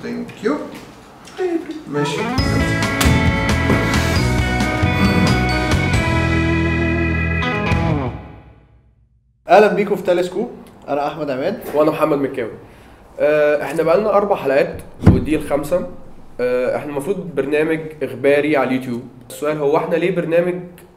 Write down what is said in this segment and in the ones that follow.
ثانك يو. ماشي. اهلا بيكم في تلسكوب. انا احمد عماد وانا محمد مكاوي. احنا بقالنا 4 حلقات ودي الخامسه. احنا المفروض برنامج اخباري على اليوتيوب. السؤال هو احنا ليه برنامج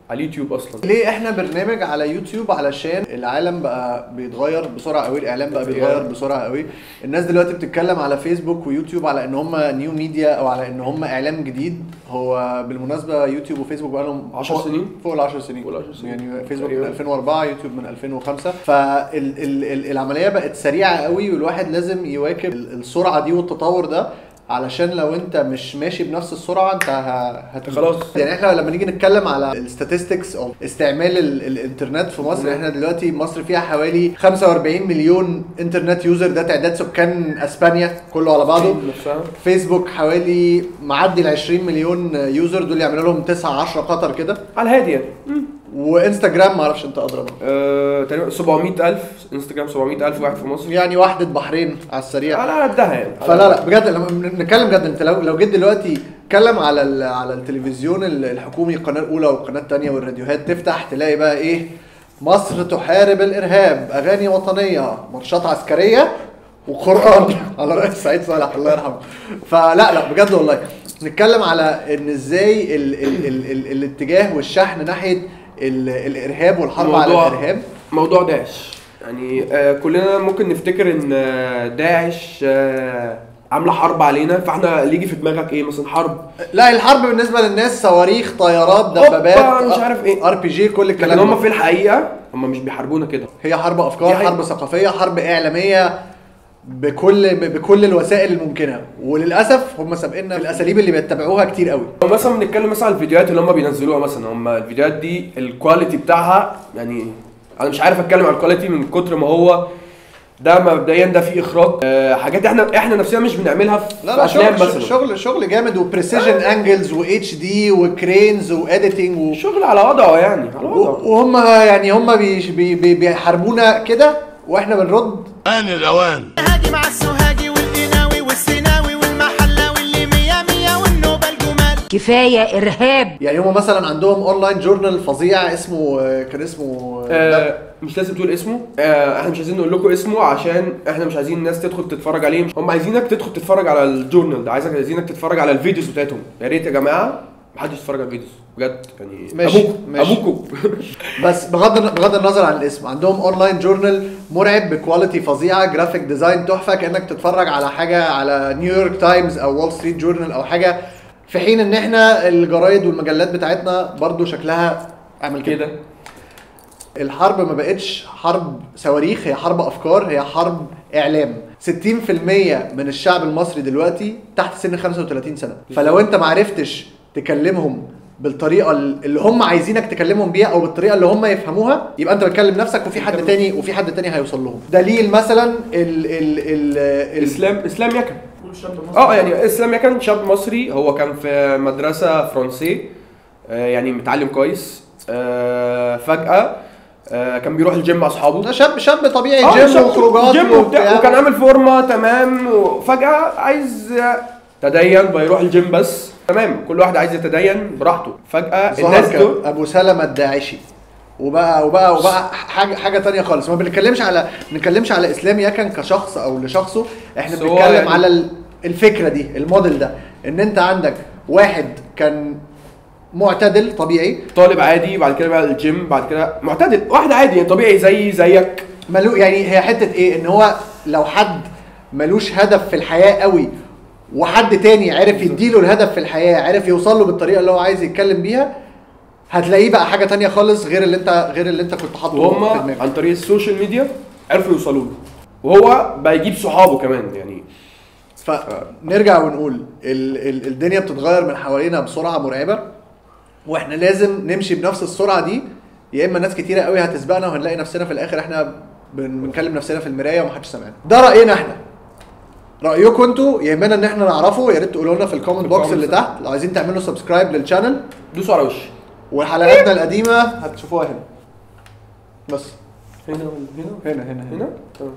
على اليوتيوب اصلا؟ ليه احنا برنامج على يوتيوب؟ علشان العالم بقى بيتغير بسرعه قوي، الاعلام بقى بيتغير بسرعه قوي. الناس دلوقتي بتتكلم على فيسبوك ويوتيوب على ان هم نيو ميديا او على ان هم اعلام جديد. هو بالمناسبه يوتيوب وفيسبوك بقى لهم 10 سنين، فوق ال 10 سنين. يعني فيسبوك من 2004، يوتيوب من 2005. فالعمليه بقت سريعه قوي والواحد لازم يواكب السرعه دي والتطور ده، علشان لو انت مش ماشي بنفس السرعه انت خلاص. يعني احنا لما نيجي نتكلم على الستاتستكس او استعمال الانترنت في مصر، احنا دلوقتي مصر فيها حوالي 45 مليون انترنت يوزر، ده تعداد سكان اسبانيا كله على بعضه. فيسبوك حوالي معدي ال 20 مليون يوزر، دول يعملوا لهم 9 10 قطر كده على الهادي يعني. وانستجرام معرفش انت ادرى تقريبا 700,000 انستجرام، 700,000 واحد في مصر، يعني واحدة بحرين على السريع على قدها يعني. فلا بجد لما بنتكلم بجد، انت لو جيت دلوقتي تتكلم على التلفزيون الحكومي، القناه الاولى والقناه الثانيه والراديوهات، تفتح تلاقي بقى ايه؟ مصر تحارب الارهاب، اغاني وطنيه، ماتشات عسكريه، وقران على رأس سعيد صالح الله يرحمه. فلا بجد والله نتكلم على ان ازاي الاتجاه والشحن ناحيه الارهاب والحرب على الارهاب. موضوع داعش يعني كلنا ممكن نفتكر ان داعش عامله حرب علينا، فاحنا اللي يجي في دماغك ايه مثلا؟ حرب؟ لا، الحرب بالنسبه للناس صواريخ، طيارات، دبابات، مش عارف ايه، ار بي جي، كل الكلام ده. هم في الحقيقه هم مش بيحاربونا كده، هي حرب افكار، حرب ثقافيه، حرب اعلاميه، بكل الوسائل الممكنه. وللاسف هم سابقنا بالاساليب اللي بيتبعوها كتير قوي. مثلا بنتكلم مثلا على الفيديوهات اللي هم بينزلوها، مثلا هم الفيديوهات دي الكواليتي بتاعها يعني انا مش عارف اتكلم على الكواليتي من كتر ما هو ده مبدئيا ده فيه اخراج، حاجات احنا نفسنا مش بنعملها في افلام مثلا. شغل جامد، وبريسيجن انجلز واتش دي وكرينز واديتنج شغل على وضعه يعني، على وضعه. وهم يعني هم بيحاربونا كده واحنا بنرد. انا الاوان هاجي مع السوهاجي والقناوي والسيناوي والمحله واللي مية والنوبه الجمال. كفايه ارهاب. يعني هم مثلا عندهم اونلاين جورنال فظيع اسمه كان اسمه مش لازم تقول اسمه، احنا مش عايزين نقول لكم اسمه عشان احنا مش عايزين الناس تدخل تتفرج عليه. هم عايزينك تدخل تتفرج على الجورنال ده، عايزينك تتفرج على الفيديوز بتاعتهم. يا ريت يا جماعه محدش يتفرج على الفيديوز بجد يعني. ماشي. ابوكم بس بغض النظر عن الاسم، عندهم اونلاين جورنال مرعب بكواليتي فظيعه، جرافيك ديزاين تحفه، كانك تتفرج على حاجه على نيويورك تايمز او وول ستريت جورنال او حاجه، في حين ان احنا الجرايد والمجلات بتاعتنا برضو شكلها عامل كده. الحرب ما بقتش حرب صواريخ، هي حرب افكار، هي حرب اعلام. 60% من الشعب المصري دلوقتي تحت سن 35 سنه، فلو انت ما عرفتش تكلمهم بالطريقه اللي هم عايزينك تكلمهم بيها او بالطريقه اللي هم يفهموها، يبقى انت بتكلم نفسك وفي حد تاني هيوصل لهم. دليل مثلا اسلام يكن. يعني اسلام يكن شاب مصري، هو كان في مدرسه فرنسيه، يعني متعلم كويس. فجاه كان بيروح الجيم مع اصحابه. شاب طبيعي، جيم وخروجات وكان عامل فورمه تمام، وفجاه عايز تدين بيروح الجيم بس. تمام، كل واحد عايز يتدين براحته. فجاه الناس دول ابو سلمة الداعشي وبقى حاجه تانية خالص. ما بنتكلمش على اسلام يكن كشخص او لشخصه، احنا بنتكلم يعني على الفكره دي، الموديل ده، ان انت عندك واحد كان معتدل طبيعي، طالب عادي، بعد كده بقى الجيم، بعد كده معتدل، واحد عادي يعني طبيعي زيك. يعني هي حته ايه؟ ان هو لو حد ملوش هدف في الحياه قوي وحد تاني عرف يديله الهدف في الحياه، عرف يوصل له بالطريقه اللي هو عايز يتكلم بيها، هتلاقيه بقى حاجه تانية خالص غير اللي انت كنت حاطه في دماغك. عن طريق السوشيال ميديا عرفوا يوصلوا له، وهو بقى يجيب صحابه كمان يعني. فنرجع ونقول الدنيا بتتغير من حوالينا بسرعه مرعبه، واحنا لازم نمشي بنفس السرعه دي، يا اما ناس كتيره قوي هتسبقنا وهنلاقي نفسنا في الاخر احنا بنكلم نفسنا في المرايه ومحدش سامعنا. ده راينا احنا. رايكم انتوا يهمنا ان احنا نعرفه، يا ريت تقولوا لنا في الكومنت بوكس اللي تحت. لو عايزين تعملوا سبسكرايب للشانل دوسوا على وش، وحلقاتنا القديمه هتشوفوها هنا بس. هنا ولا هنا؟ هنا هنا هنا؟ تمام.